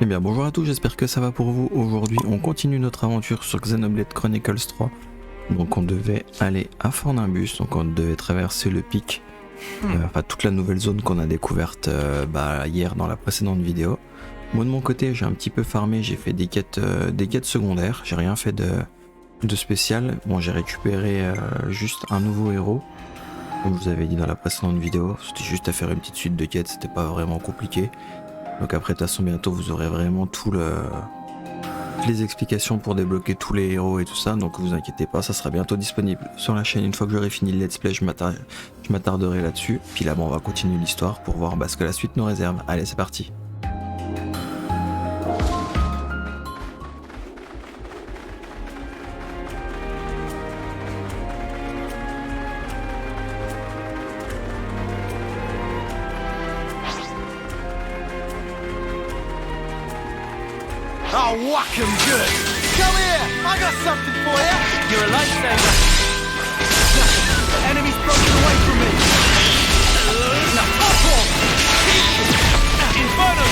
Eh bien bonjour à tous, j'espère que ça va pour vous. Aujourd'hui on continue notre aventure sur XENOBLADE Chronicles 3. Donc on devait aller à Fornimbus, donc on devait traverser le pic, enfin toute la nouvelle zone qu'on a découverte hier dans la précédente vidéo. Moi de mon côté j'ai un petit peu farmé, j'ai fait des quêtes secondaires, j'ai rien fait de spécial. Bon, j'ai récupéré juste un nouveau héros, comme je vous avais dit dans la précédente vidéo, c'était juste à faire une petite suite de quêtes, c'était pas vraiment compliqué. Donc après de toute façon bientôt vous aurez vraiment toutes les explications pour débloquer tous les héros et tout ça, donc vous inquiétez pas, ça sera bientôt disponible sur la chaîne. Une fois que j'aurai fini le let's play, je m'attarderai là-dessus, puis là bon, on va continuer l'histoire pour voir ce que la suite nous réserve. Allez, c'est parti. Oh, whack 'em good! Come here! I got something for you! You're a lifesaver! Enemy's broken away from me! Now, propos! Inferno!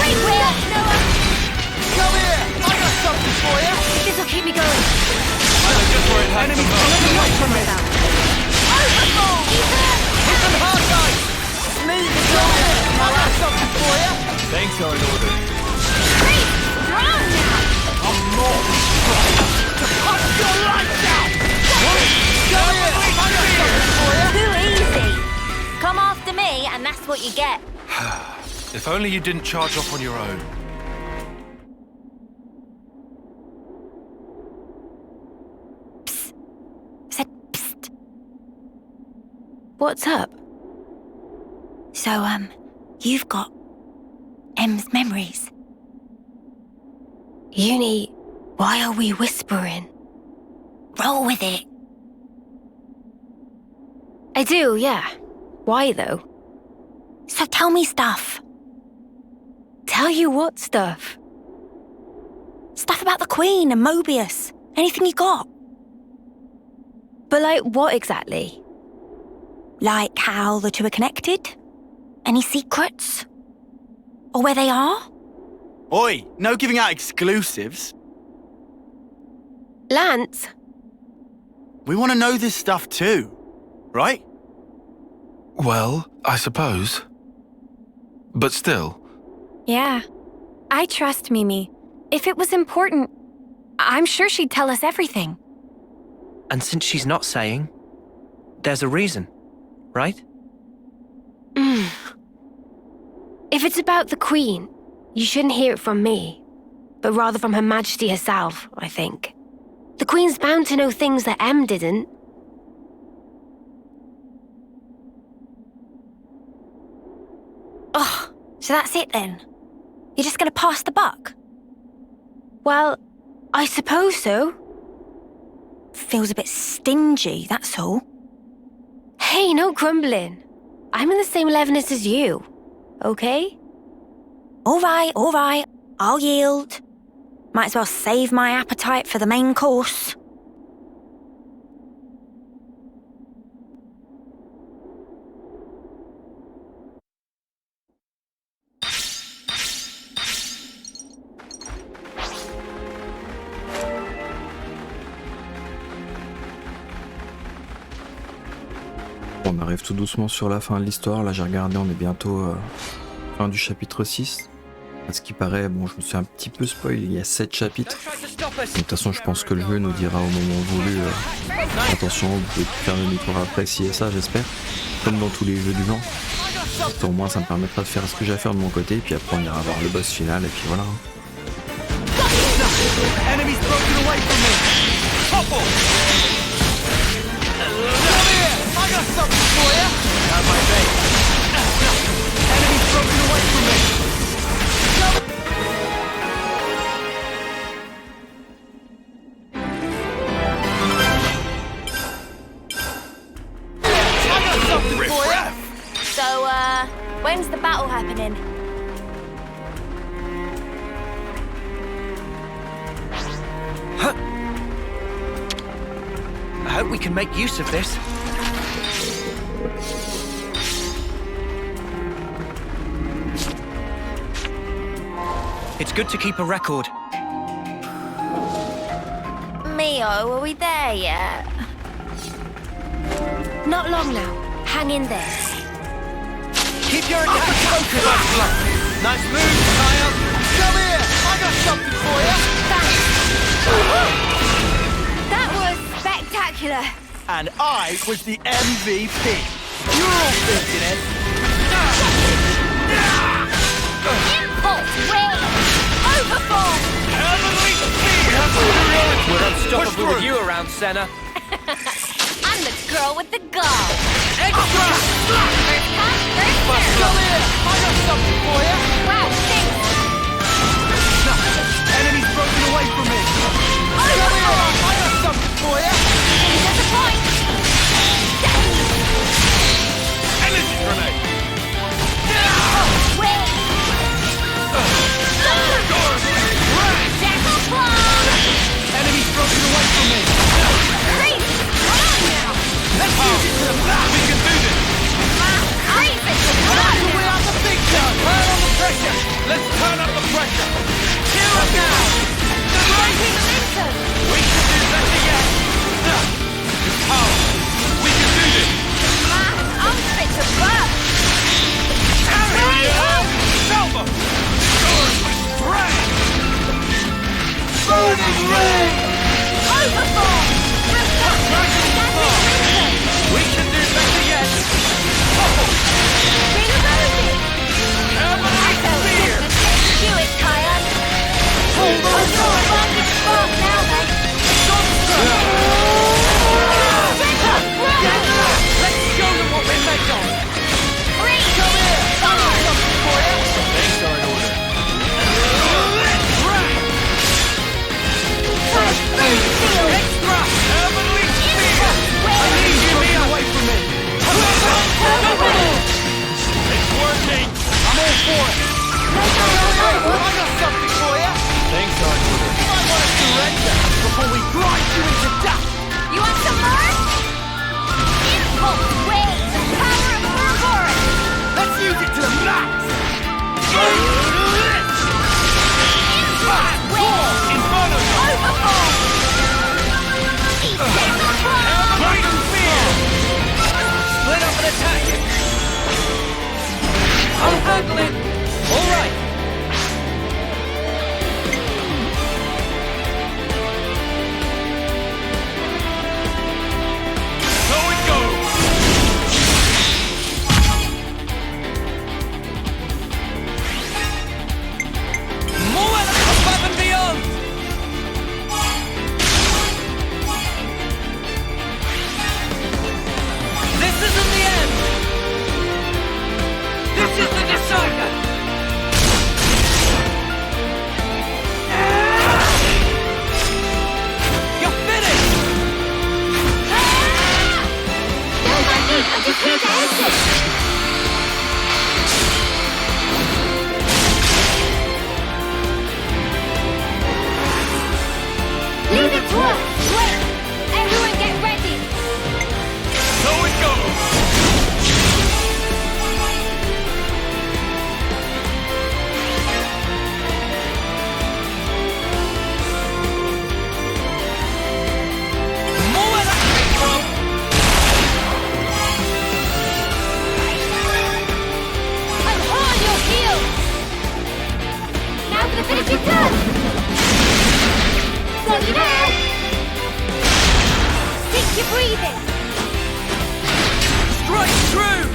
Wait, Noah! Come here! I got something for you! This'll keep me going. I know just where it has Enemy's to broken away from me. Overfall! Hit them hard, guys! Smooth it over! I got something for you! Thanks are in order. Great! Strong now! I'm more to pump your lights out! Come here! I got something for you! Too easy. Come after me, and that's what you get. If only you didn't charge off on your own. Said psst. What's up? So, you've got M's memories. Uni, why are we whispering? Roll with it. I do, yeah. Why, though? So tell me stuff. Tell you what stuff? Stuff about the Queen and Mobius. Anything you got. But like what exactly? Like how the two are connected? Any secrets? Or where they are? Oi, no giving out exclusives. Lance? We want to know this stuff too, right? Well, I suppose. But still. Yeah. I trust Mimi. If it was important, I'm sure she'd tell us everything. And since she's not saying, there's a reason, right? If it's about the Queen, you shouldn't hear it from me, but rather from Her Majesty herself, I think. The Queen's bound to know things that M didn't. Oh, so that's it then? You're just gonna pass the buck? Well, I suppose so. Feels a bit stingy, that's all. Hey, no grumbling. I'm in the same levelness as you, okay? All right, I'll yield. Might as well save my appetite for the main course. On arrive tout doucement sur la fin de l'histoire, là j'ai regardé, on est bientôt fin du chapitre 6. À ce qui paraît, bon je me suis un petit peu spoil, il y a 7 chapitres. De toute façon je pense que le jeu nous dira au moment voulu, attention vous pouvez faire le micro après ci et ça j'espère, comme dans tous les jeux du genre. Au moins ça me permettra de faire ce que j'ai à faire de mon côté, et puis après on ira voir le boss final et puis voilà. Enemy's broken away from me! Propos! I got something for you! Not my bait. Enemy's broken away from me! I got something for you! So, when's the battle happening? I hope we can make use of this. good to keep a record. Mio, are we there yet? Not long now. Hang in there. Keep your attack focused. Nice move, Kyle. Come here. I got something for you. Thanks. That was spectacular. And I was the MVP. You're all thinking it. Impulse, win! Overform! Heavenly speed! We're unstoppable with you around, Senna. I'm the girl with the gall. Extra! First come, first serve. Come here. I got something for you. Wow, thanks. Enemy's broken away from me. Come here. I got something for you. There's a point. Energy grenade! Win! Jackal claw! Enemy's broken away from me. Crazy! Come on now! Let's use it to the back. We can do this! Crazy! Come on We now! have the big gun. Turn on the pressure. Let's turn up the pressure! Cheer up now. Rising momentum! We can do better yet! It's power! We can do this! Man, I'm fit to burn! Hurry up! Selma! Rain! Burning rain. Overform! We can do better yet! Heavenly spear! Do it, Kaya! Hold on! Advantage spark now, then! Let's show them what we're made of. Three! Come here. I got something for you. Things are in order. Extra. Heavenly spear! I need you to away from me. It's working! I'm all for it. I got something for you. Things are in order. You might want to surrender before we grind you into dust. You want some more? Impulse wave! The power of Ouroboros! Let's use it to the max. Impulse wave! Inferno! Overform! Jackal claw! Heavenly spear! Split up and attack it. I'll handle it. All right. So it goes! More above and beyond. This isn't the end. This is the decider. You're finished. Don't mind me, I'm just here to exit! Leave it to us! Wait! Everyone get ready! So it goes! More where that came from. I'm on your heels! Now for the finishing touch! Steady there! Stick your breathing! Straight through.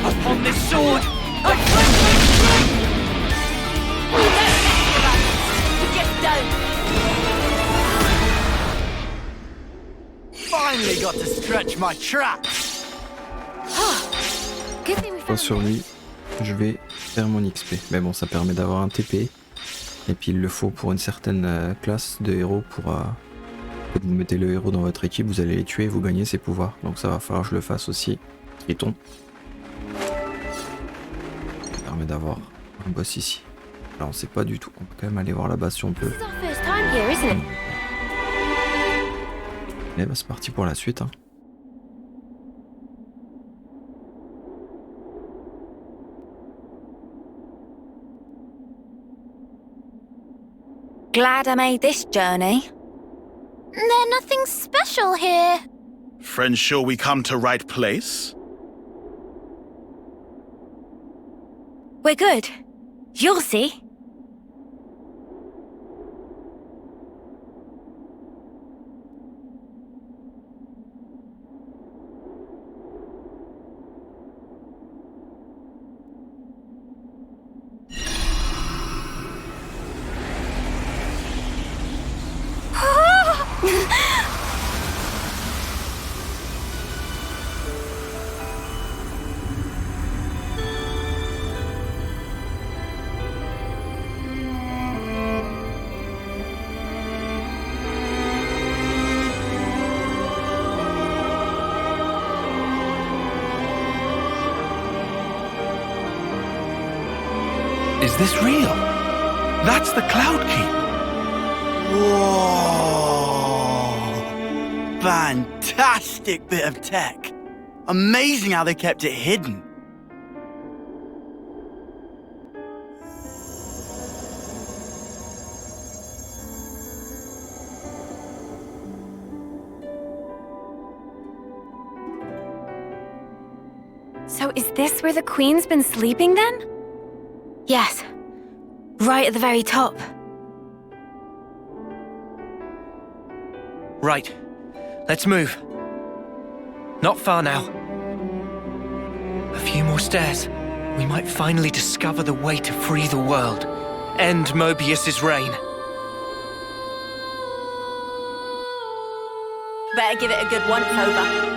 Upon this sword, I clench my strength. We don't mess with us! We just don't! Finally got to stretch my traps. Good thing we Pas found sur lui, je vais faire mon XP. Mais bon, ça permet d'avoir un TP. Et puis il le faut pour une certaine classe de héros pour... Quand vous mettez le héros dans votre équipe, vous allez les tuer et vous gagnez ses pouvoirs. Donc ça va falloir que je le fasse aussi. Triton. Ça permet d'avoir un boss ici. Là on sait pas du tout. On peut quand même aller voir là-bas si on peut. This is our first time here, isn't it? Et bah c'est parti pour la suite. Hein. glad I made this journey. There's nothing special here. Friends, sure we come to right place? We're good. You'll see. Is this real? That's the Cloud Keep. Whoa! Fantastic bit of tech. Amazing how they kept it hidden. So is this where the Queen's been sleeping then? Yes, right at the very top. Right. Let's move. Not far now. A few more stairs. We might finally discover the way to free the world. End Mobius's reign. Better give it a good once-over.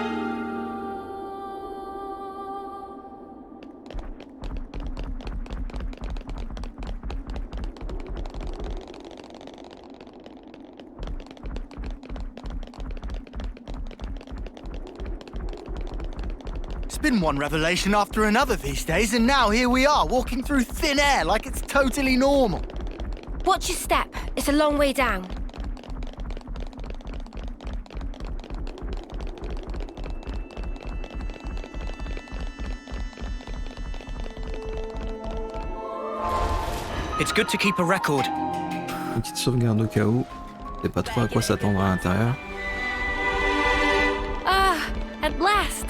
It's been one revelation after another these days, and now here we are, walking through thin air like it's totally normal. Watch your step. It's a long way down. It's good to keep a record. Une petite sauvegarde au cas où. Je sais pas trop à quoi s'attendre à l'intérieur. Ah, at last.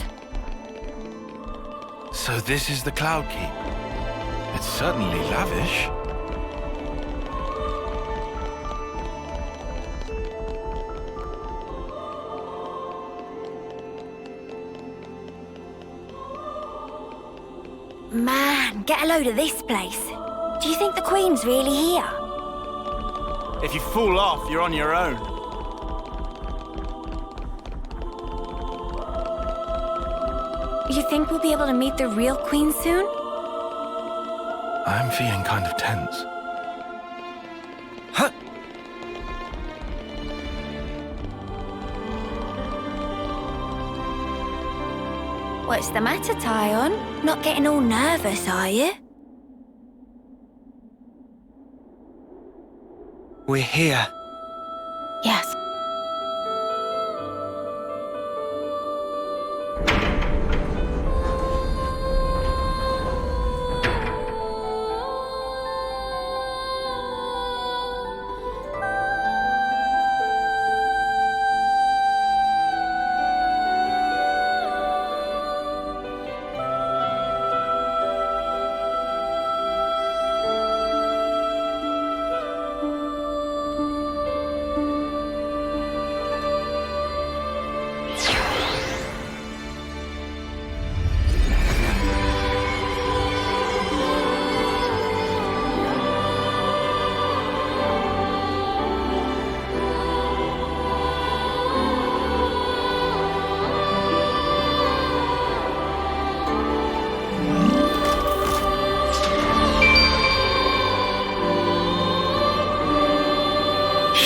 So this is the Cloud Keep. It's certainly lavish. Man, get a load of this place. Do you think the Queen's really here? If you fall off, you're on your own. You think we'll be able to meet the real Queen soon? I'm feeling kind of tense. Huh. What's the matter, Tyon? Not getting all nervous, are you? We're here. Yes.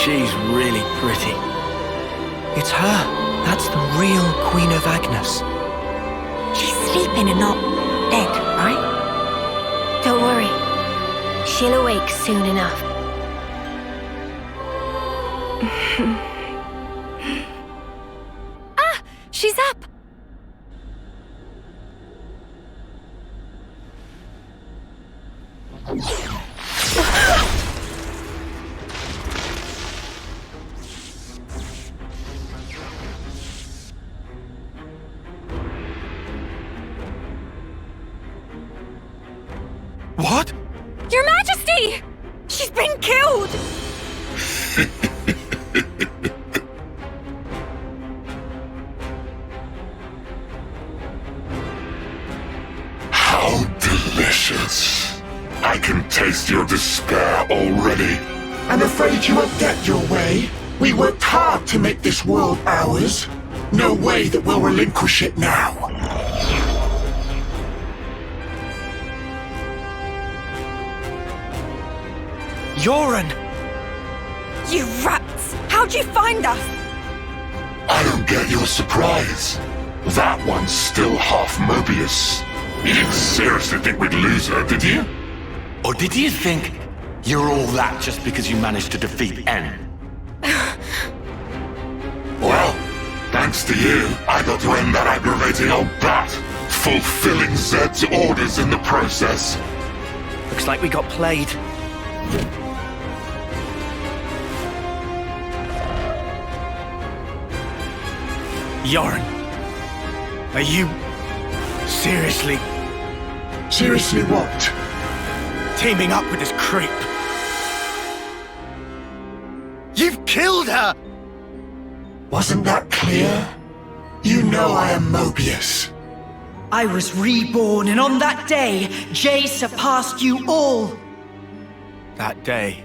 She's really pretty. It's her. That's the real Queen of Agnes. She's sleeping and not dead, right? Don't worry. She'll awake soon enough. Ah! She's up! patience. I can taste your despair already. I'm afraid you won't get your way. We worked hard to make this world ours. No way that we'll relinquish it now. Yoren! You rats! How'd you find us? I don't get your surprise. That one's still half Mobius. You didn't seriously think we'd lose her, did you? Or did you think you're all that just because you managed to defeat N? Well, thanks to you, I got to end that aggravating old bat, fulfilling Zed's orders in the process. Looks like we got played. Yoren, are you seriously Seriously what? teaming up with this creep? You've killed her! Wasn't that clear? You know I am Mobius. I was reborn, and on that day, Jay surpassed you all. That day.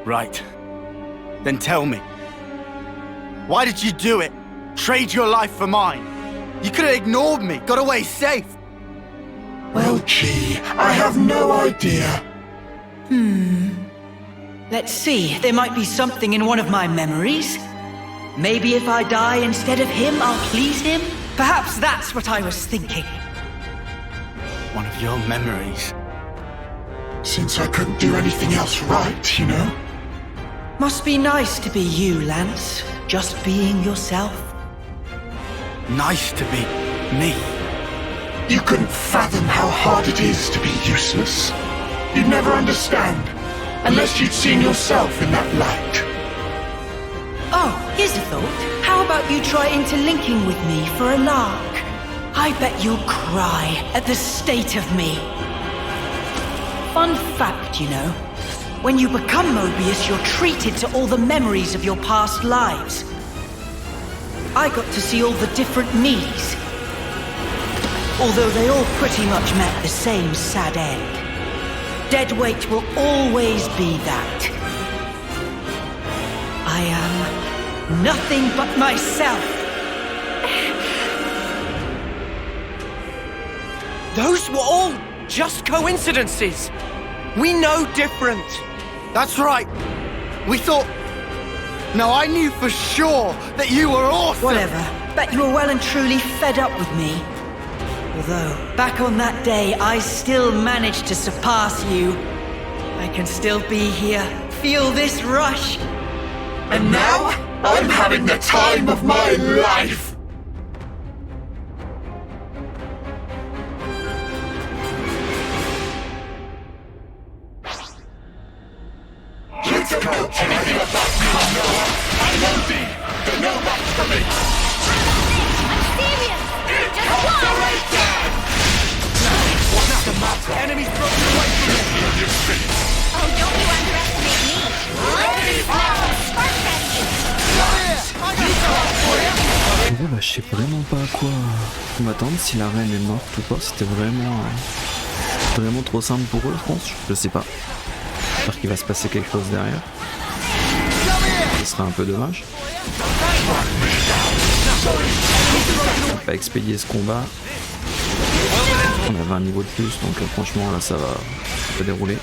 Right. Then tell me. Why did you do it? Trade your life for mine? You could have ignored me, got away safe. Well, gee, I have no idea. Let's see, there might be something in one of my memories. Maybe if I die instead of him, I'll please him? Perhaps that's what I was thinking. One of your memories. Since I couldn't do anything else right, you know? Must be nice to be you, Lance. Just being yourself. Nice to be me. You couldn't fathom how hard it is to be useless. You'd never understand, unless you'd seen yourself in that light. Oh, here's a thought. How about you try interlinking with me for a lark? I bet you'll cry at the state of me. Fun fact, you know. When you become Mobius, you're treated to all the memories of your past lives. I got to see all the different me's. Although they all pretty much met the same sad end. Deadweight will always be that. I am nothing but myself. Those were all just coincidences. We know different. That's right. We thought... No, I knew for sure that you were awesome. Whatever. Bet you were well and truly fed up with me. Although, back on that day, I still managed to surpass you. I can still be here, feel this rush. And now, I'm having the time of my life! Let's go! Anything about me, Noah? I know thee! They're no match for me! I'm serious! Just one! What's the matter? Enemies broken away from me. Oh, don't you underestimate me! Let's smell some spark testing! Ouais, bah, je sais vraiment pas à quoi m'attendre, si la reine est morte ou pas. C'était vraiment trop simple pour eux, je pense. Je sais pas. J'espère qu'il va se passer quelque chose derrière. Ce sera un peu dommage. On va pas expédier ce combat. On avait un niveau de plus, donc franchement là ça va dérouler.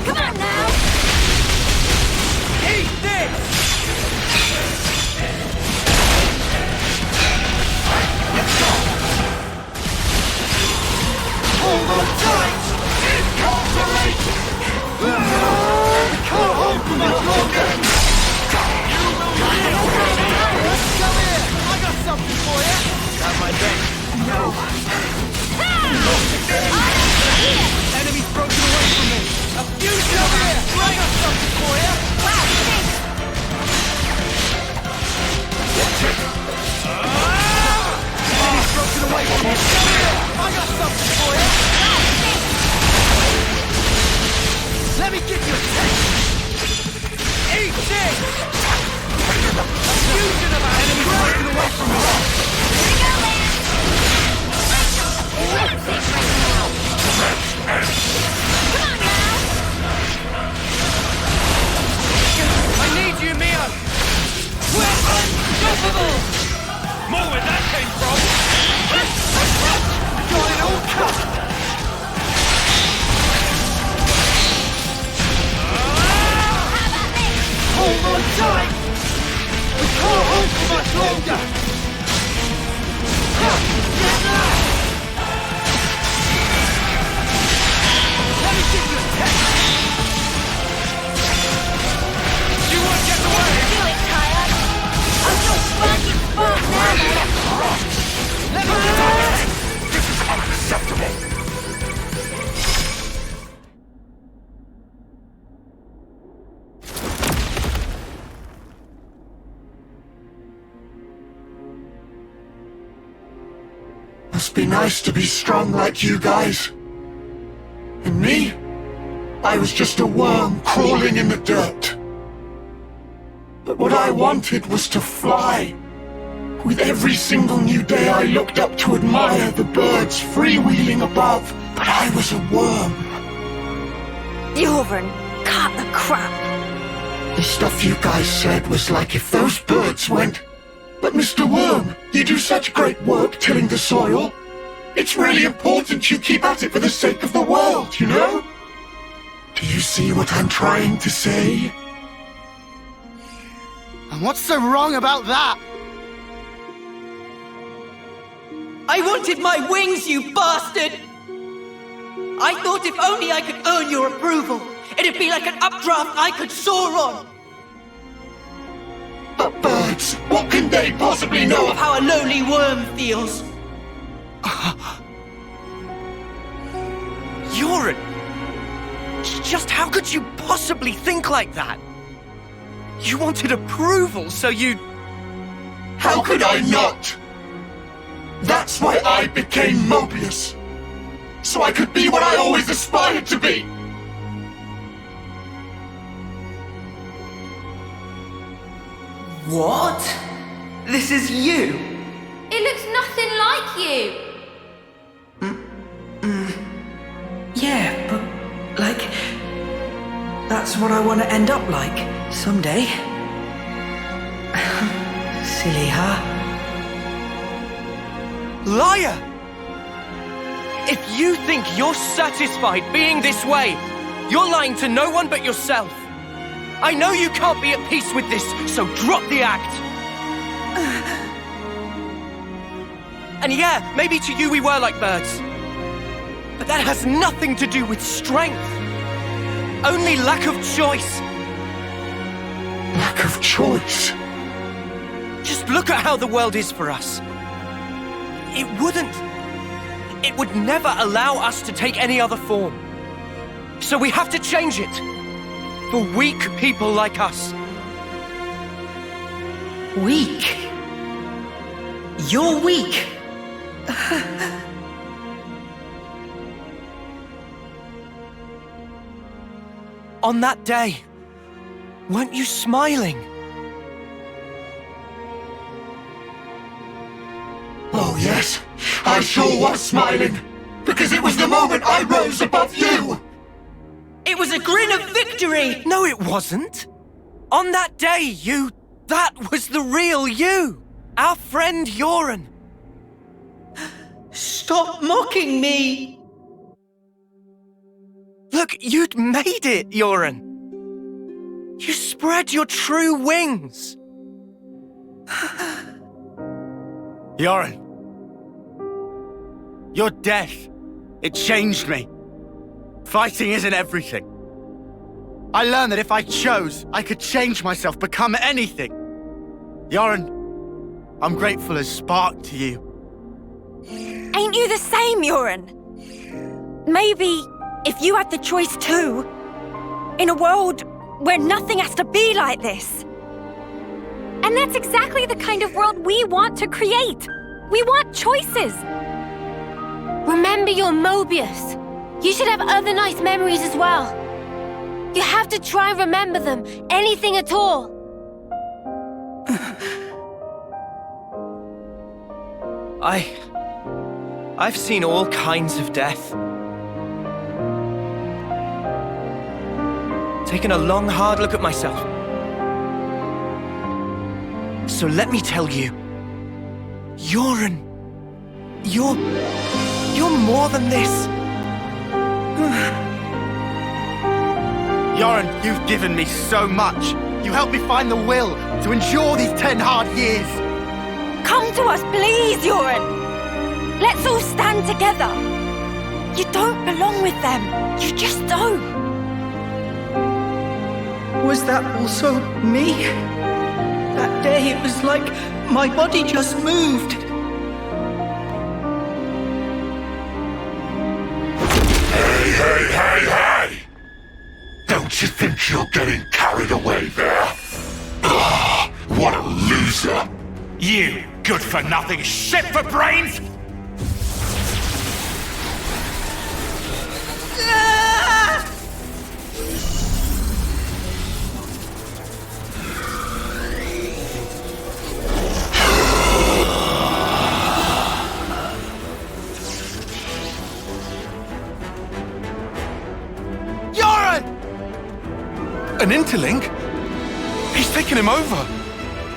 Come on now! Eat this! Hold on tight! Incorporate! Can't hold for much longer! Come here! I got something for you! Have my back. No! Enemies broken away from me! A something for you. Wow, thanks. He's broken away from you. I got something for you. Let me give you a taste. Eat this! A fusion of our enemies broken away from me. Here we go, man. That's it right now. Come on now. I need you, Mia. We're unstoppable. More where that came from! Got it all covered. Hold on tight! We can't hold for much longer! Let me give you a test! You won't get away! Do it, Tyler. I'm so fucking fucked now. Let me give you a test! This is unacceptable! Must be nice to be strong like you guys. And me? I was just a worm crawling in the dirt. But what I wanted was to fly. With every single new day I looked up to admire the birds freewheeling above, but I was a worm. Joran, cut the crap. The stuff you guys said was like if those birds went, "But Mr. Worm, you do such great work tilling the soil. It's really important you keep at it for the sake of the world, you know?" Do you see what I'm trying to say? And what's so wrong about that? I wanted my wings, you bastard! I thought if only I could earn your approval, it'd be like an updraft I could soar on. But birds, what can they possibly know Of how a lonely worm feels. Joran! Just how could you possibly think like that? You wanted approval, so you... How could I not? That's why I became Mobius. So I could be what I always aspired to be. What? This is you? It looks nothing like you. Yeah, but, like, that's what I want to end up like, someday. Silly, huh? Liar! If you think you're satisfied being this way, you're lying to no one but yourself. I know you can't be at peace with this, so drop the act. And yeah, maybe to you we were like birds. But that has nothing to do with strength. Only lack of choice. Lack of choice? Just look at how the world is for us. It would never allow us to take any other form. So we have to change it. For weak people like us. Weak? You're weak. On that day, weren't you smiling? Oh yes, I sure was smiling. Because it was the moment I rose above you. It was a grin of victory! No, it wasn't. On that day, that was the real you. Our friend Joran. Stop mocking me! Look, you'd made it, Joran. You spread your true wings. Joran. Your death, it changed me. Fighting isn't everything. I learned that if I chose, I could change myself, become anything. Joran, I'm grateful as spark to you. Ain't you the same, Joran? Maybe if you had the choice too, in a world where nothing has to be like this. And that's exactly the kind of world we want to create. We want choices. Remember you're Mobius. You should have other nice memories as well. You have to try and remember them, anything at all. I've seen all kinds of death. Taken a long, hard look at myself. So let me tell you, you're more than this. Yoren, you've given me so much. You helped me find the will to endure these 10 hard years. Come to us, please, Yoren. Let's all stand together. You don't belong with them. You just don't. Was that also me? That day it was like my body just moved. Hey! Don't you think you're getting carried away there? Ugh, what a loser! You good-for-nothing shit for brains! An interlink? He's taken him over.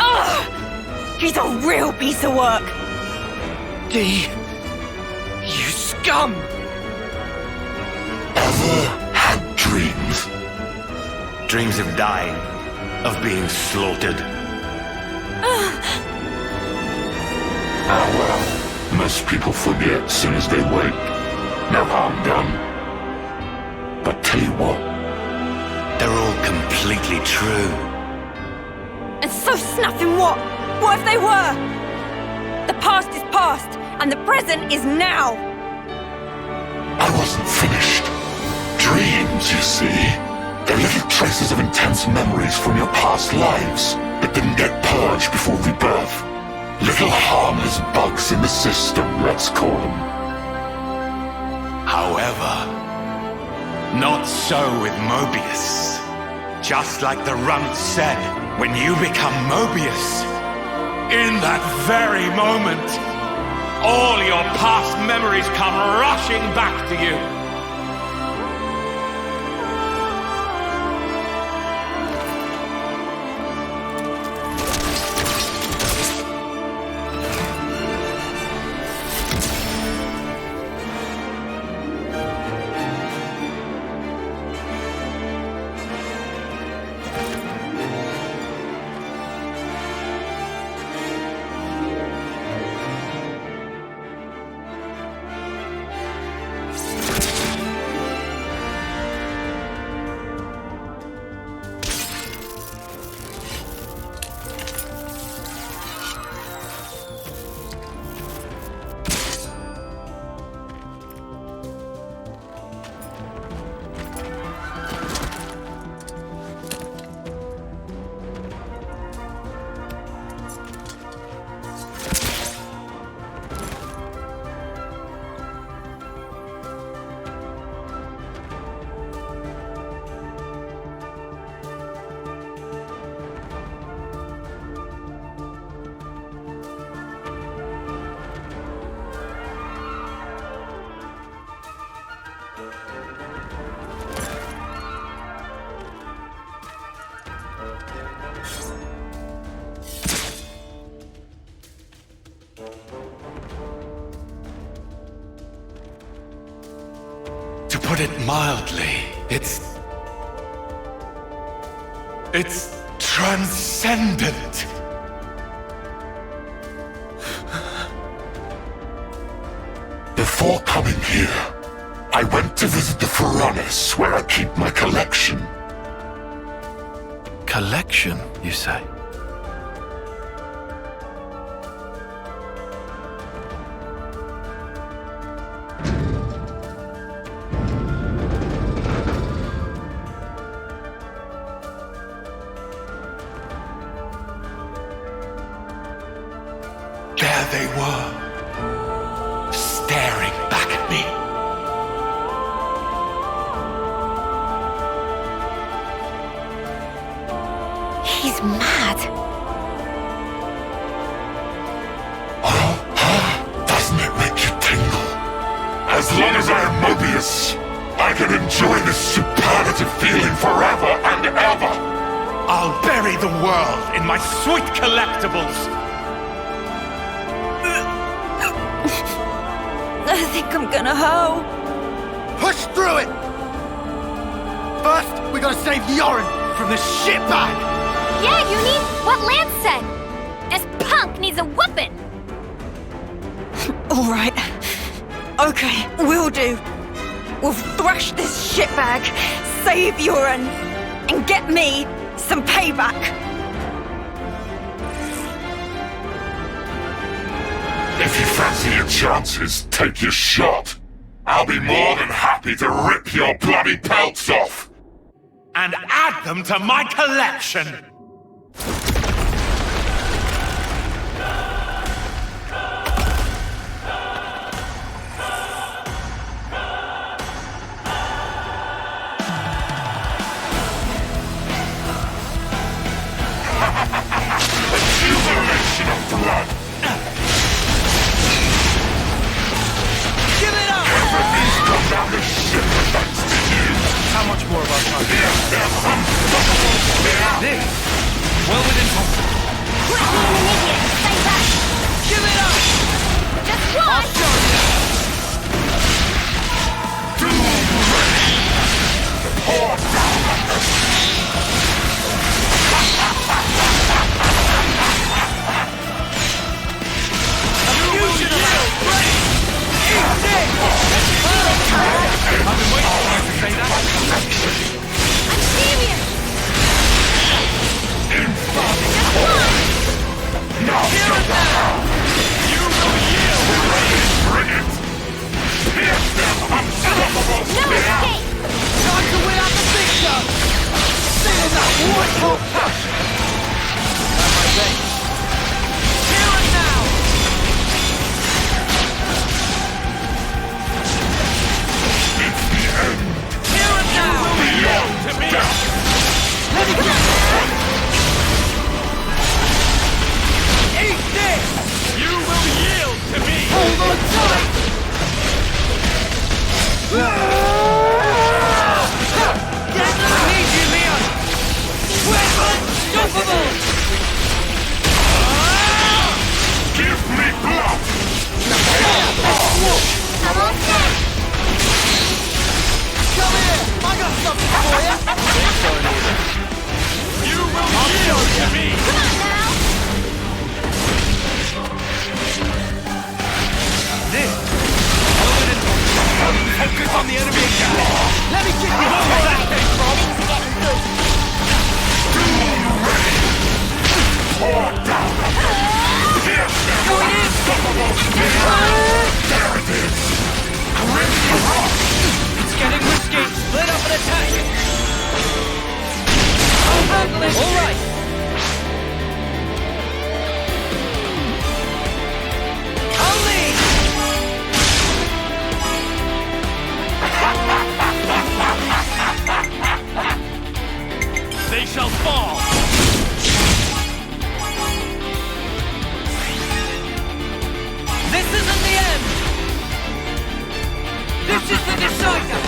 Ugh! He's a real piece of work. D, you scum! Ever had dreams? Dreams of dying, of being slaughtered. Ah well, most people forget as soon as they wake. No harm done. But tell you what, they're all completely true. And so snuffing what? What if they were? The past is past, and the present is now. I wasn't finished. Dreams, you see. They're little traces of intense memories from your past lives that didn't get purged before rebirth. Little harmless bugs in the system, let's call them. However, not so with Mobius. Just like the runt said, when you become Mobius, in that very moment, all your past memories come rushing back to you. To put it mildly, it's transcendent. Before coming here, I went to visit the Furnace where I keep my collection. Collection, you say? long as I am Mobius, I can enjoy this superlative feeling forever and ever. I'll bury the world in my sweet collectibles. I think I'm gonna hoe. Push through it! First, we gotta save Yoren from this shitbag! Yeah, Uni, what Lance said. This punk needs a whooping. All right. Okay, will do. We'll thrash this shitbag, save Yoren, and get me some payback. If you fancy your chances, take your shot. I'll be more than happy to rip your bloody pelts off. And add them to my collection. Jubilation of blood. Give it up! Everything's come down to shit thanks to you. How much more of our time? This, well within possible. Quit being an idiot. Stay back. Give it up! Just one. I'll show you! Pour down on us. Fusion around! Ready! Eat this! I've been waiting for you to say that. I'm serious. Just one. Here and now! You will yield. Bring it. Pierce them unstoppable No spear. escape. Time to win out the big show! Feel that white-hot passion! At my base. Here and now! It's the end. Here and now! Beyond To me. death. Let me get it! Eat this! You will yield to me. Hold on tight! I need you, Leon! We're unstoppable! Give me blood. I'm all set. Come here! I got something for you! You will yield to me. Come on now. This! Focus on the enemy again! Let me get you All right. Things are getting good. Pour down on us. Pierce them Going in! unstoppable spear. There it is. Grim the rock. It's getting risky! Split up and attack! I'll handle it! Alright! I'll lead! They shall fall. This isn't the end! This is the decider!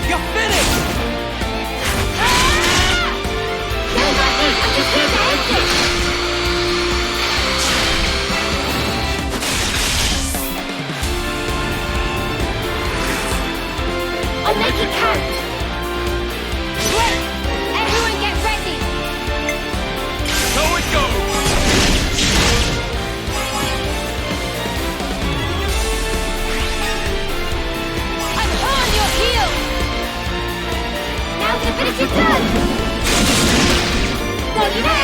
You're finished! Never mind me. I'm just here to end it. I'll make it count. Everyone get ready. So it goes. I'm on your heels. Now to finish it done. There you go.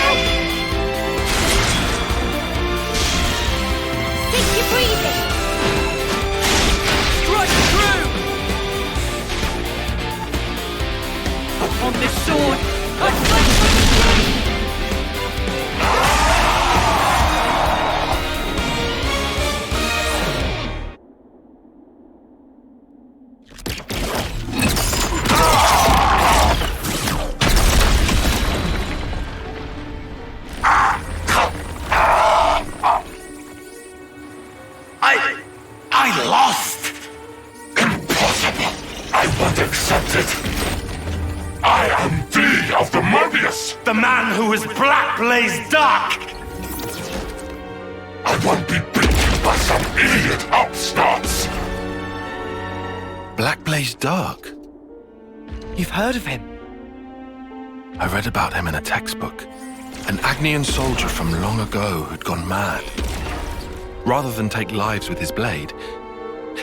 Think you're breathing. Strike through! On this sword, I fight for the truth! was Black Blaze Dark! I won't be beaten by some idiot upstarts! Black Blaze Dark? You've heard of him? I read about him in a textbook. An Agnian soldier from long ago who'd gone mad. Rather than take lives with his blade,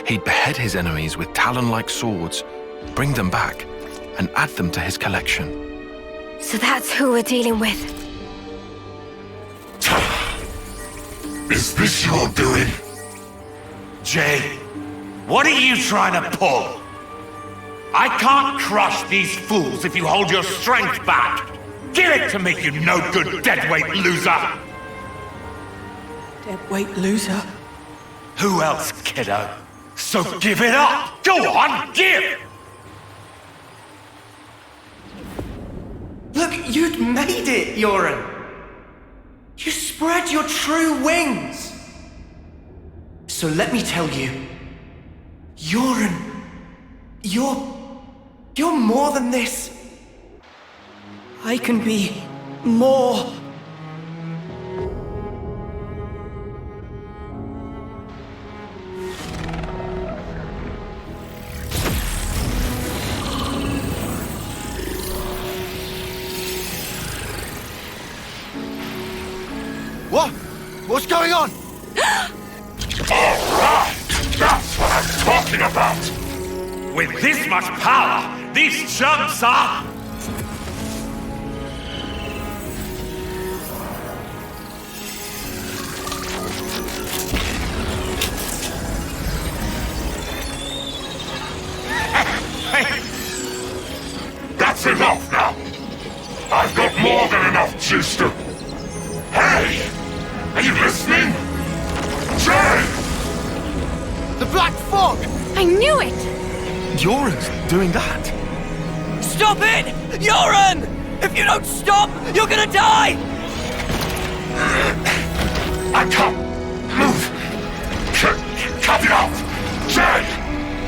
he'd behead his enemies with talon-like swords, bring them back, and add them to his collection. So that's who we're dealing with. Is this your doing? Jay, what are you trying to pull? I can't crush these fools if you hold your strength back. Give it to me, you no-good deadweight loser! Deadweight loser? Who else, kiddo? So give it up! Go on, give! Look, you'd made it, Yoren! You spread your true wings! So let me tell you, Yoren, you're more than this. I can be more. What? What's going on? Alright! That's what I'm talking about! With this much power, these chumps are... That's enough now! I've got more than enough juice to... Hey! Are you listening? Jay! The black fog! I knew it! Yoren's doing that? Stop it! Yoren! If you don't stop, you're gonna die! I can't move! Cut it off! Jay!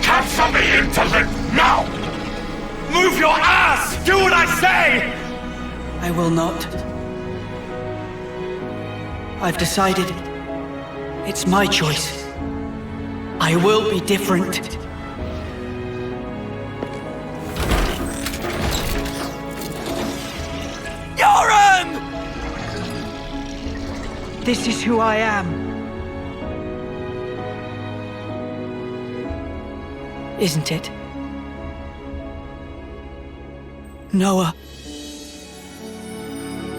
Cancel me into limp now! Move your ass! Do what I say! I will not. I've decided. It's my choice. I will be different. Yoren! This is who I am. Isn't it? Noah.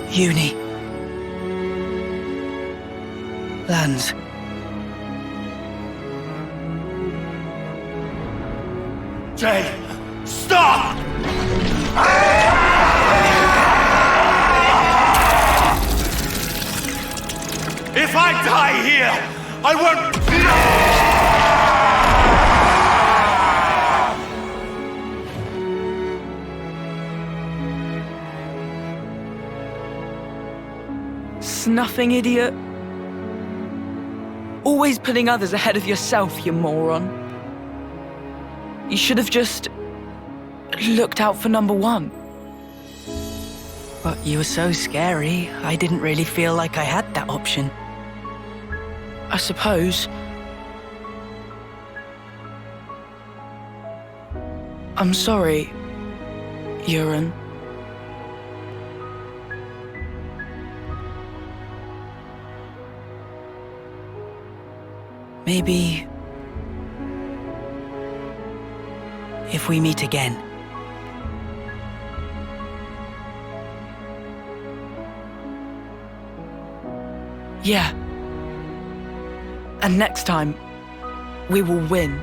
Uni. Lands. Jay, stop! If I die here, I won't... Snuffing idiot. Always putting others ahead of yourself, you moron. You should have just looked out for number one. But you were so scary, I didn't really feel like I had that option. I suppose. I'm sorry, Yoren. Maybe if we meet again. Yeah. And next time, we will win.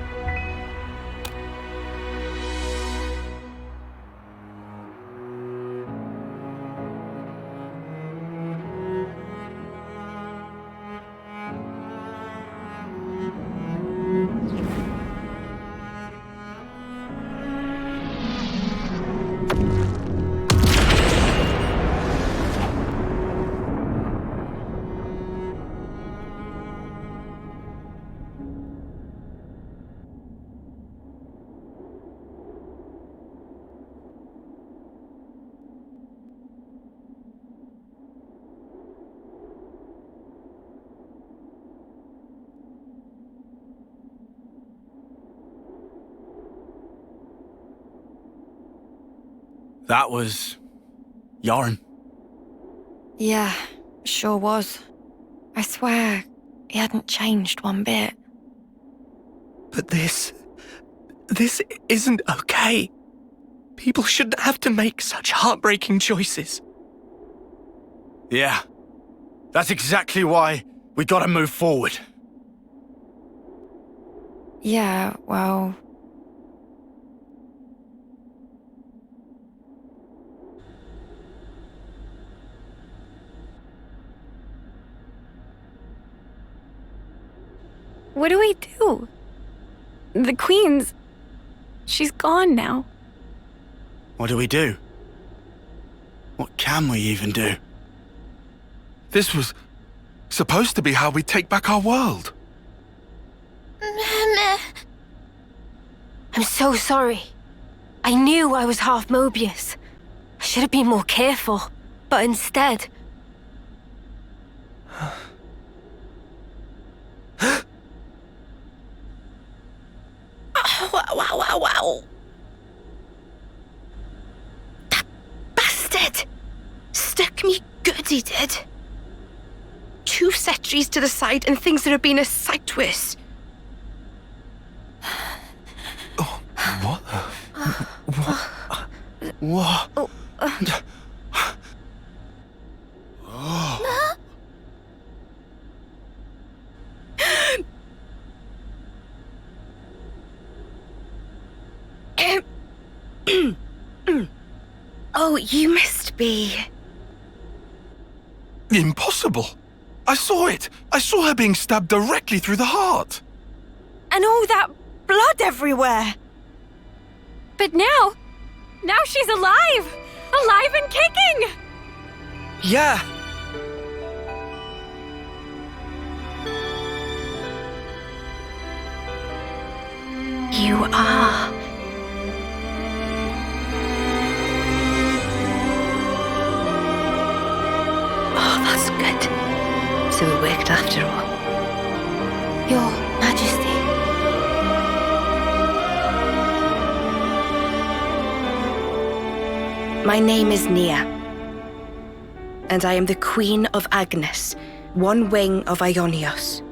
That was... Yarn. Yeah, sure was. I swear, he hadn't changed one bit. But this isn't okay. People shouldn't have to make such heartbreaking choices. Yeah. That's exactly why we gotta move forward. Yeah, well... What do we do? The Queen's... she's gone now. What do we do? What can we even do? This was supposed to be how we take back our world. I'm so sorry. I knew I was half Mobius. I should have been more careful, but instead... Wow. That bastard! Stuck me good, he did. 2 centuries to the side and things that have been a sight worse. Oh, what? What? Oh, Oh, you must be... Impossible. I saw it. I saw her being stabbed directly through the heart. And all that blood everywhere. But now she's alive! Alive and kicking! Yeah. You are... Oh, that's good. So it worked after all. Your Majesty. My name is Nia, and I am the Queen of Agnes, one wing of Ionios.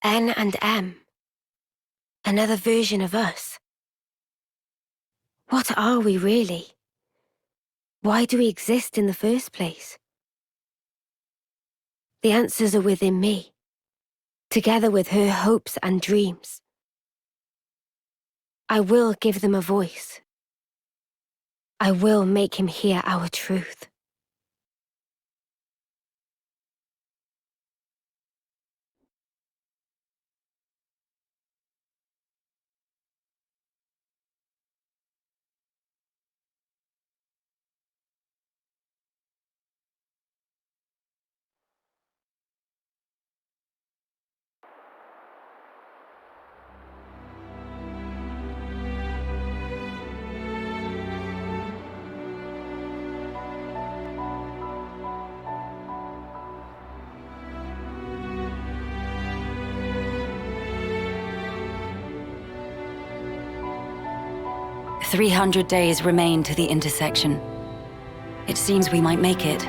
N and M. Another version of us. What are we really? Why do we exist in the first place? The answers are within me, together with her hopes and dreams. I will give them a voice. I will make him hear our truth. "300 days remain to the intersection. It seems we might make it."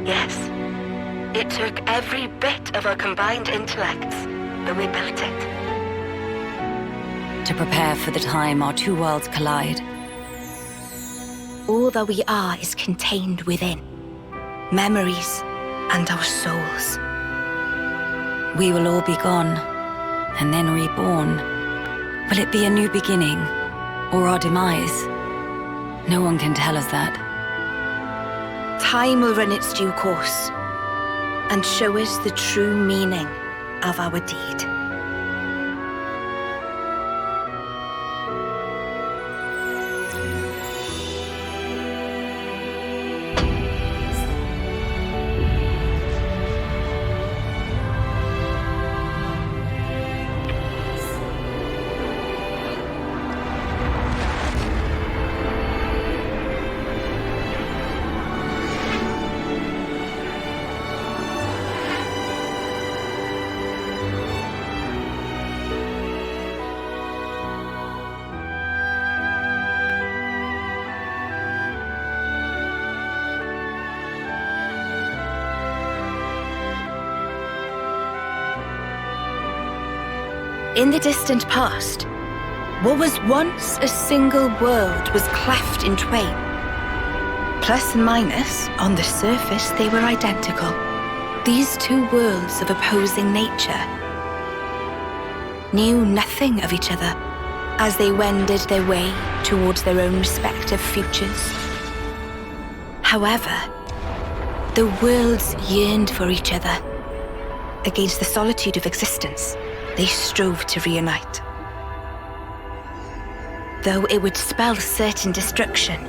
Yes. It took every bit of our combined intellects, but we built it. To prepare for the time our two worlds collide. All that we are is contained within. Memories and our souls. We will all be gone, and then reborn. Will it be a new beginning, or our demise? No one can tell us that. Time will run its due course, and show us the true meaning of our deed. In the distant past, what was once a single world was cleft in twain. Plus and minus, on the surface, they were identical. These two worlds of opposing nature knew nothing of each other as they wended their way towards their own respective futures. However, the worlds yearned for each other. Against the solitude of existence, they strove to reunite. Though it would spell certain destruction,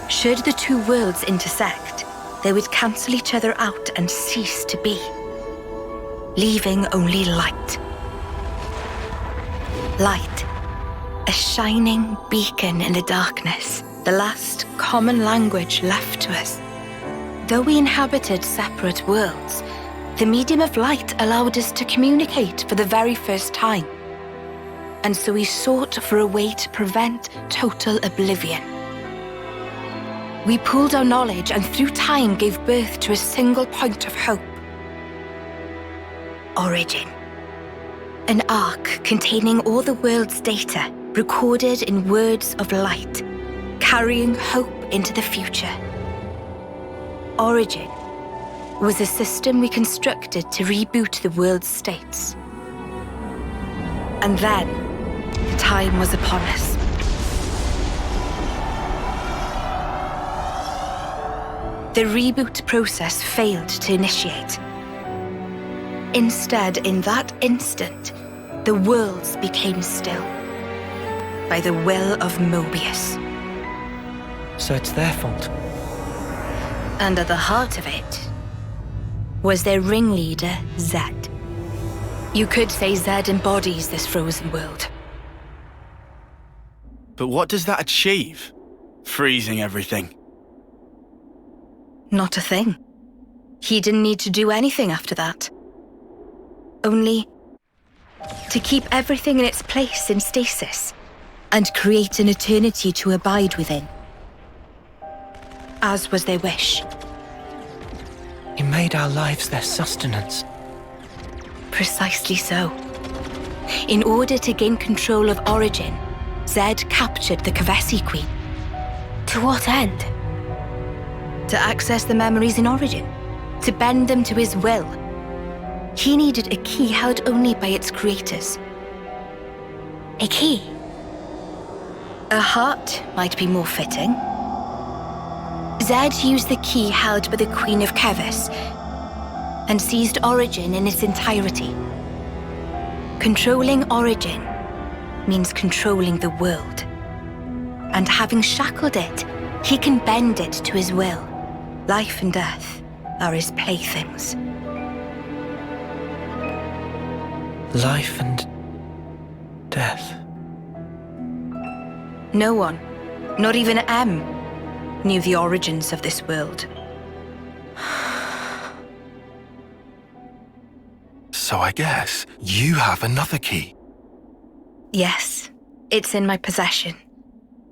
should the two worlds intersect, they would cancel each other out and cease to be, leaving only light. Light, a shining beacon in the darkness, the last common language left to us. Though we inhabited separate worlds, the medium of light allowed us to communicate for the very first time. And so we sought for a way to prevent total oblivion. We pooled our knowledge and through time gave birth to a single point of hope. Origin. An arc containing all the world's data, recorded in words of light, carrying hope into the future. Origin was a system we constructed to reboot the world's states. And then, time was upon us. The reboot process failed to initiate. Instead, in that instant, the worlds became still by the will of Mobius. So it's their fault. And at the heart of it was their ringleader, Zed. You could say Zed embodies this frozen world. But what does that achieve? Freezing everything. Not a thing. He didn't need to do anything after that. Only to keep everything in its place in stasis and create an eternity to abide within. As was their wish. He made our lives their sustenance. Precisely so. In order to gain control of Origin, Zed captured the Kavesi Queen. To what end? To access the memories in Origin, to bend them to his will. He needed a key held only by its creators. A key? A heart might be more fitting. Zed used the key held by the Queen of Kevis and seized Origin in its entirety. Controlling Origin means controlling the world. And having shackled it, he can bend it to his will. Life and death are his playthings. Life and death. No one, not even M, knew the origins of this world. So I guess you have another key. Yes, it's in my possession.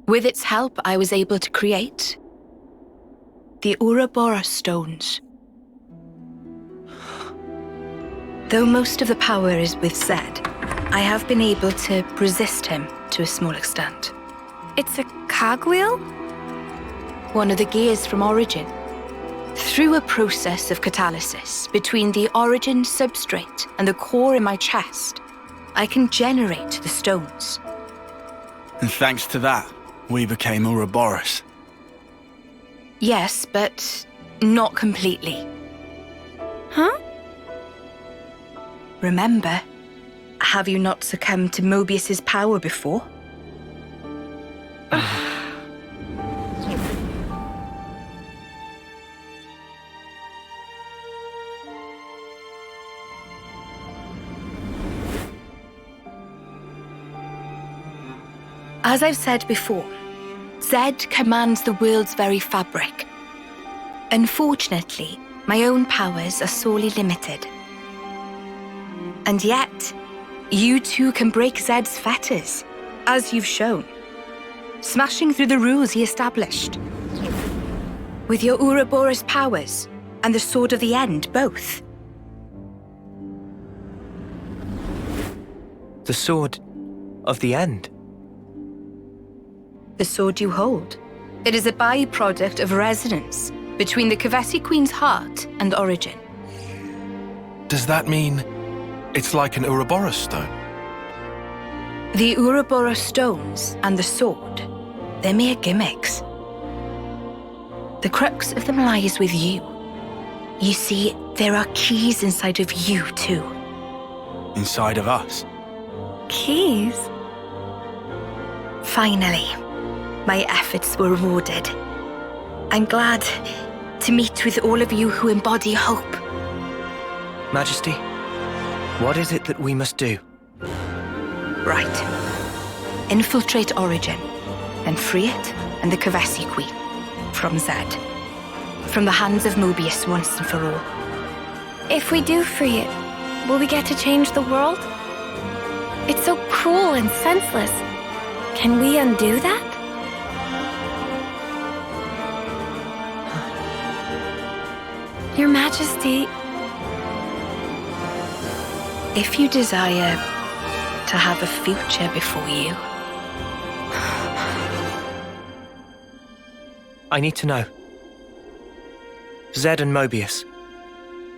With its help, I was able to create the Ouroboros stones. Though most of the power is with Zed, I have been able to resist him to a small extent. It's a cogwheel? One of the gears from Origin. Through a process of catalysis between the Origin substrate and the core in my chest, I can generate the stones. And thanks to that, we became Ouroboros. Yes, but not completely. Huh? Remember, have you not succumbed to Mobius's power before? As I've said before, Zed commands the world's very fabric. Unfortunately, my own powers are sorely limited. And yet, you too can break Zed's fetters, as you've shown, smashing through the rules he established. With your Ouroboros powers and the Sword of the End, both. The sword of the end. The sword you hold. It is a byproduct of resonance between the Kavesi Queen's heart and origin. Does that mean it's like an Ouroboros stone? The Ouroboros stones and the sword, they're mere gimmicks. The crux of them lies with you. You see, there are keys inside of you too. Inside of us? Keys? Finally, my efforts were rewarded. I'm glad to meet with all of you who embody hope. Majesty, what is it that we must do? Right. Infiltrate Origin, and free it and the Kavesi Queen from Zed. From the hands of Mobius once and for all. If we do free it, will we get to change the world? It's so cruel and senseless. Can we undo that? Your Majesty... If you desire to have a future before you... I need to know. Zed and Mobius.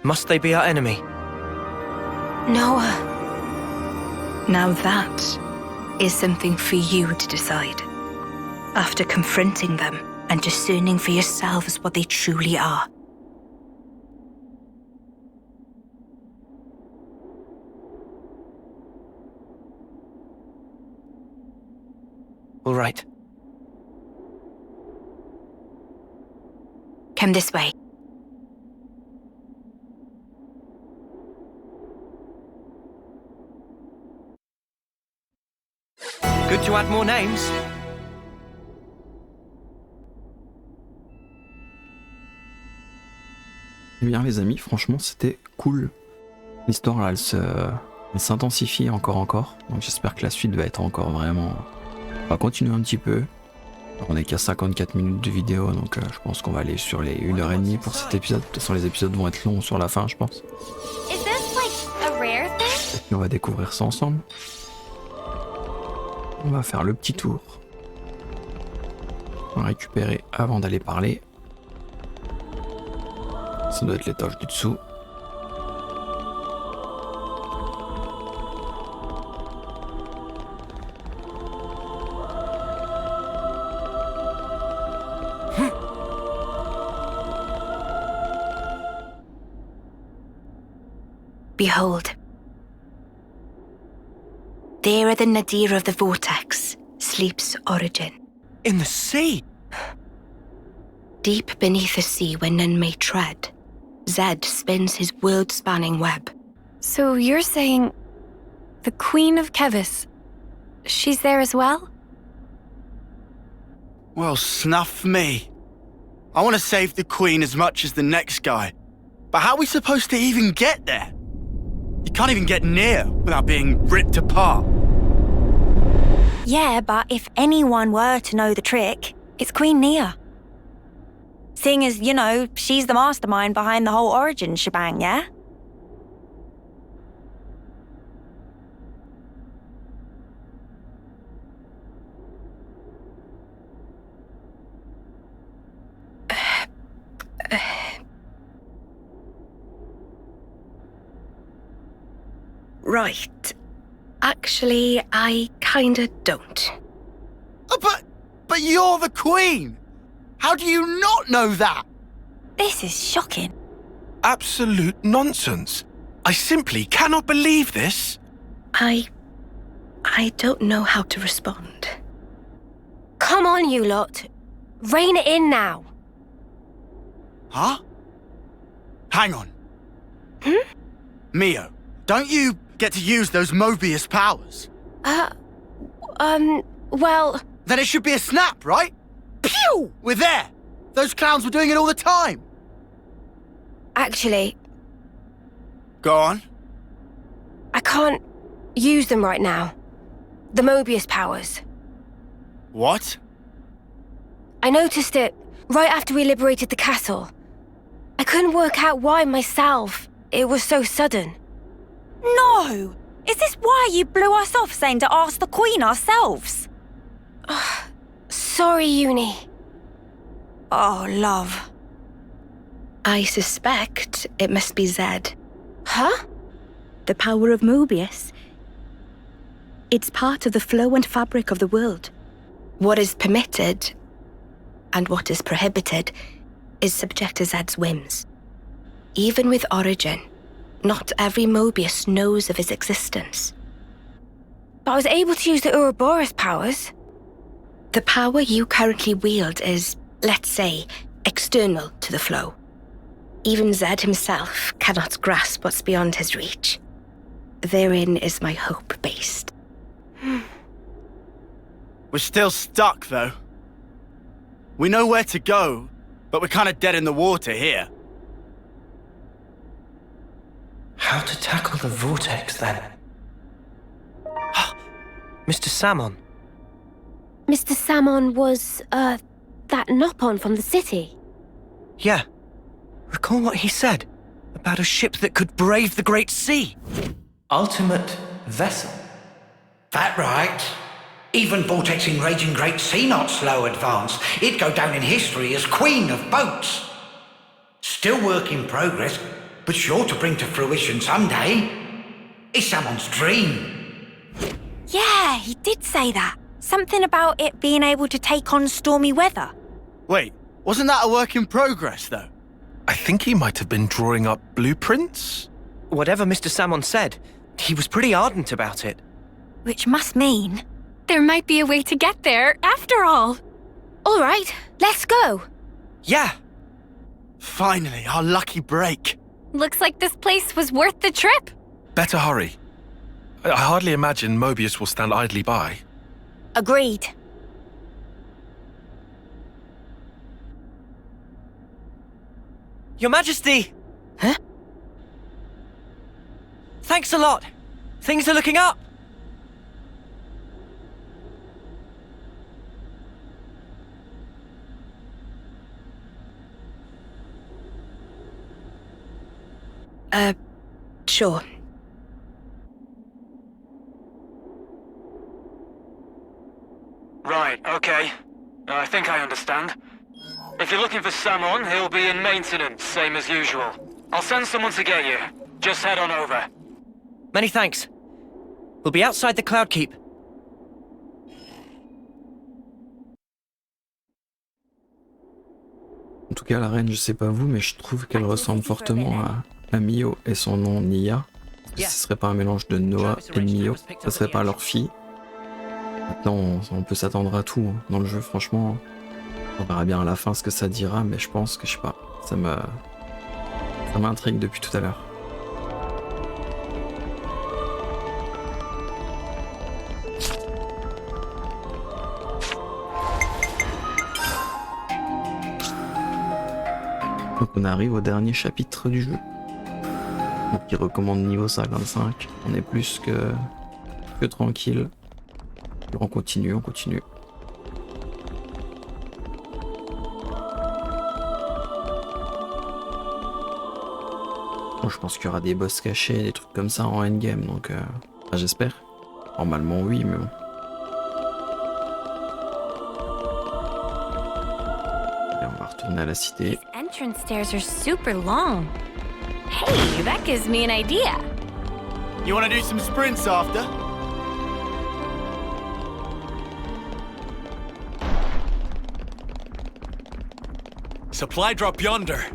Must they be our enemy? Noah. Now that is something for you to decide. After confronting them and discerning for yourselves what they truly are. All right. Come this way. Good to add more names. Eh bien les amis, franchement c'était cool. L'histoire là, elle s'intensifie encore. Donc j'espère que la suite va être encore vraiment... On va continuer un petit peu. On est qu'à 54 minutes de vidéo, donc je pense qu'on va aller sur les 1h30 pour cet épisode. De toute façon les épisodes vont être longs sur la fin je pense. Et puis on va découvrir ça ensemble. On va faire le petit tour. On va récupérer avant d'aller parler. Ça doit être l'étage du dessous. Behold. There at the nadir of the vortex sleeps Origin. In the sea? Deep beneath the sea where none may tread, Zed spins his world-spanning web. So you're saying the Queen of Kevis, she's there as well? Well, snuff me. I want to save the Queen as much as the next guy. But how are we supposed to even get there? You can't even get near without being ripped apart. Yeah, but if anyone were to know the trick, it's Queen Nia. Seeing as, you know, she's the mastermind behind the whole Origin shebang, yeah? Right. Actually, I kinda don't. Oh, but you're the Queen! How do you not know that? This is shocking. Absolute nonsense. I simply cannot believe this. I don't know how to respond. Come on, you lot. Rein it in now. Huh? Hang on. Mio, don't you get to use those Mobius powers? Well... Then it should be a snap, right? Pew! We're there! Those clowns were doing it all the time! Actually... Go on. I can't use them right now. The Mobius powers. What? I noticed it right after we liberated the castle. I couldn't work out why myself. It was so sudden. No! Is this why you blew us off saying to ask the Queen ourselves? Sorry, Uni. Oh, love. I suspect it must be Zed. Huh? The power of Mobius. It's part of the flow and fabric of the world. What is permitted and what is prohibited is subject to Zed's whims. Even with Origin, not every Mobius knows of his existence. But I was able to use the Ouroboros powers. The power you currently wield is, let's say, external to the flow. Even Zed himself cannot grasp what's beyond his reach. Therein is my hope based. We're still stuck, though. We know where to go, but we're kind of dead in the water here. How to tackle the vortex, then? Mr. Salmon. Mr. Salmon was, that Nopon from the city. Yeah. Recall what he said about a ship that could brave the Great Sea. Ultimate vessel. That right. Even vortexing raging Great Sea not slow advance. It'd go down in history as Queen of Boats. Still work in progress, but sure to bring to fruition someday. It's someone's dream. Yeah, he did say that. Something about it being able to take on stormy weather. Wait, wasn't that a work in progress, though? I think he might have been drawing up blueprints. Whatever Mr. Salmon said, he was pretty ardent about it. Which must mean... there might be a way to get there, after all. All right, let's go. Yeah. Finally, our lucky break. Looks like this place was worth the trip. Better hurry. I hardly imagine Mobius will stand idly by. Agreed. Your Majesty! Huh? Thanks a lot. Things are looking up. Sure. Right, okay. I think I understand. If you're looking for Salmon, he'll be in maintenance, same as usual. I'll send someone to get you. Just head on over. Many thanks. We'll be outside the Cloud Keep. En tout cas, la reine, je sais pas vous, mais je trouve qu'elle ressemble fortement à Mio et son nom Nia. Ce serait pas un mélange de Noah et Mio, ça serait pas leur fille. Maintenant, on peut s'attendre à tout hein. Dans le jeu, franchement. On verra bien à la fin ce que ça dira, mais je pense que, je sais pas, ça m'intrigue depuis tout à l'heure. Donc on arrive au dernier chapitre du jeu. Donc il recommande niveau 55. On est plus que tranquille. On continue, on continue. Bon, je pense qu'il y aura des boss cachés, des trucs comme ça en endgame, donc enfin, j'espère. Normalement oui, mais bon. Allez, on va retourner à la cité. These entrance stairs are super long. Hey, that gives me an idea. You want to do some sprints after? Supply drop yonder.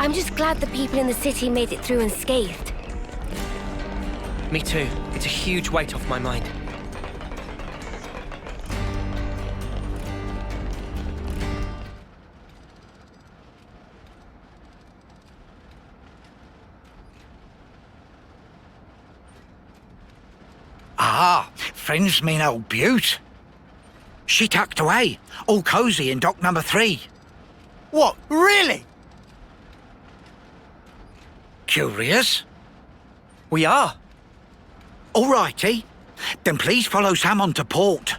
I'm just glad the people in the city made it through unscathed. Me too. It's a huge weight off my mind. Ah, friends mean old Butte. She tucked away, all cosy in dock number 3. What, really? Curious? We are. All righty. Then please follow Sam on to port.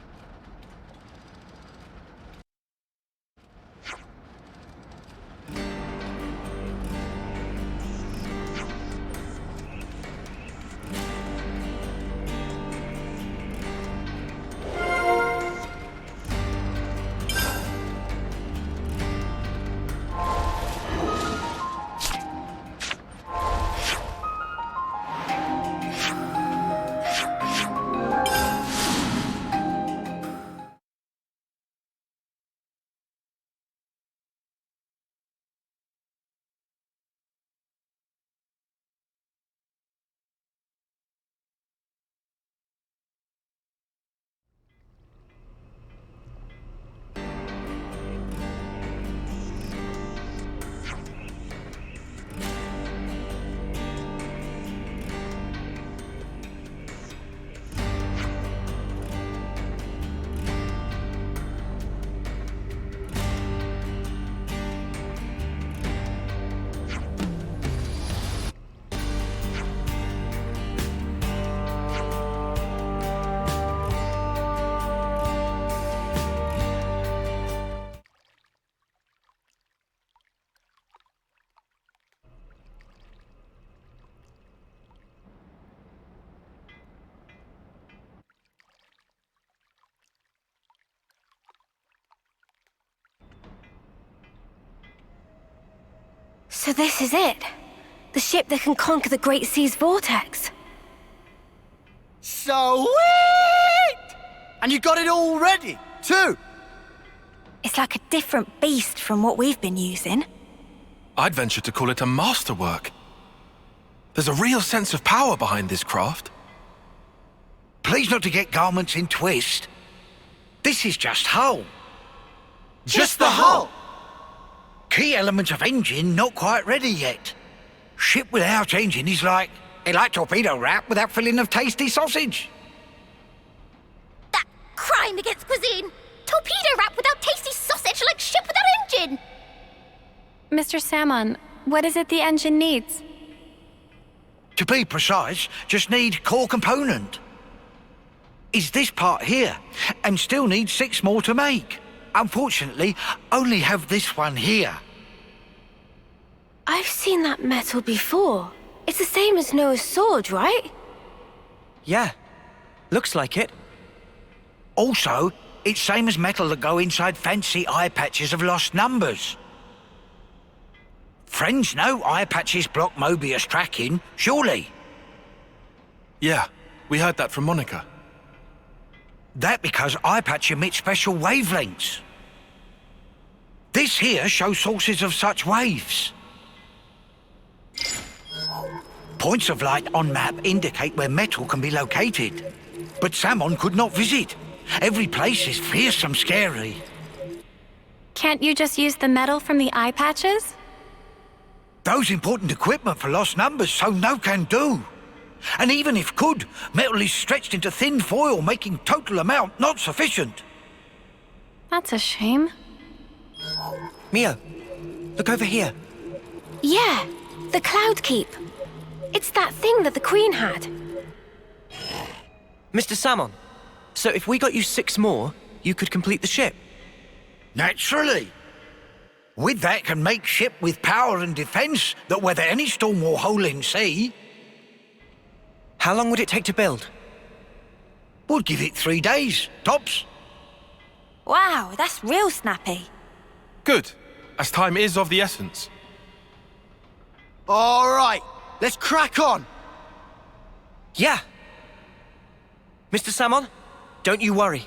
So this is it. The ship that can conquer the Great Sea's vortex. Sweet! And you got it all ready, too? It's like a different beast from what we've been using. I'd venture to call it a masterwork. There's a real sense of power behind this craft. Please not to get garments in twist. This is just hull. Just the hull? Key elements of engine not quite ready yet. Ship without engine is like torpedo wrap without filling of tasty sausage. That crime against cuisine! Torpedo wrap without tasty sausage like ship without engine! Mr. Salmon, what is it the engine needs? To be precise, just need core component. Is this part here, and still need 6 more to make. Unfortunately, only have this one here. I've seen that metal before. It's the same as Noah's sword, right? Yeah. Looks like it. Also, it's same as metal that go inside fancy eye patches of lost numbers. Friends know eye patches block Mobius tracking, surely? Yeah, we heard that from Monica. That because eye patch emits special wavelengths. This here shows sources of such waves. Points of light on map indicate where metal can be located. But Salmon could not visit. Every place is fearsome scary. Can't you just use the metal from the eye patches? Those important equipment for lost numbers, so no can do. And even if could, metal is stretched into thin foil, making total amount not sufficient. That's a shame. Mia, look over here. Yeah, the Cloud Keep. It's that thing that the Queen had. Mr. Salmon, so if we got you 6 more, you could complete the ship? Naturally. With that can make ship with power and defense that weather any storm or hole in sea. How long would it take to build? Would give it 3 days, tops. Wow, that's real snappy. Good, as time is of the essence. All right, let's crack on. Yeah. Mr. Salmon, don't you worry.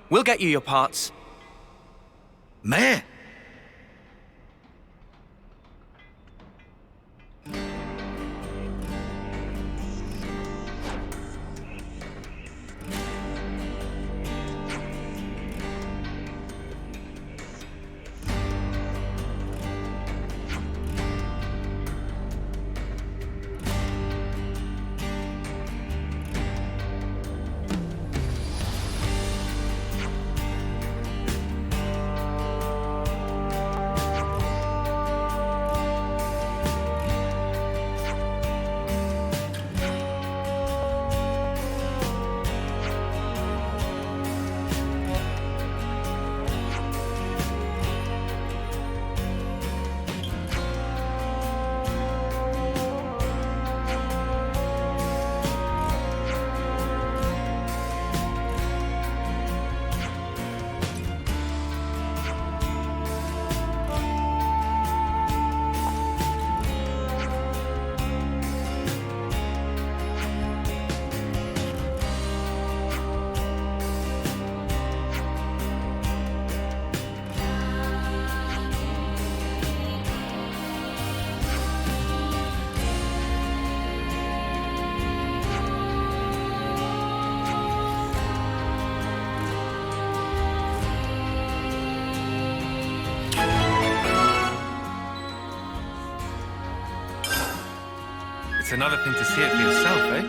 We'll get you your parts. Mare. another thing to see it for yourself, eh?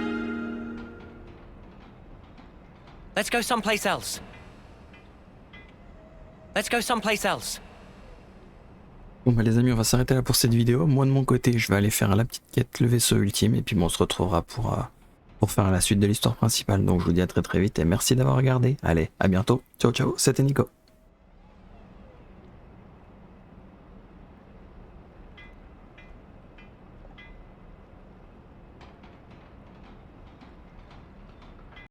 Let's go someplace else. Let's go someplace else. Bon bah les amis, on va s'arrêter là pour cette vidéo. Moi de mon côté, je vais aller faire la petite quête, le vaisseau ultime, et puis bon, on se retrouvera pour faire la suite de l'histoire principale. Donc je vous dis à très vite et merci d'avoir regardé. Allez, à bientôt. Ciao ciao, c'était Nico.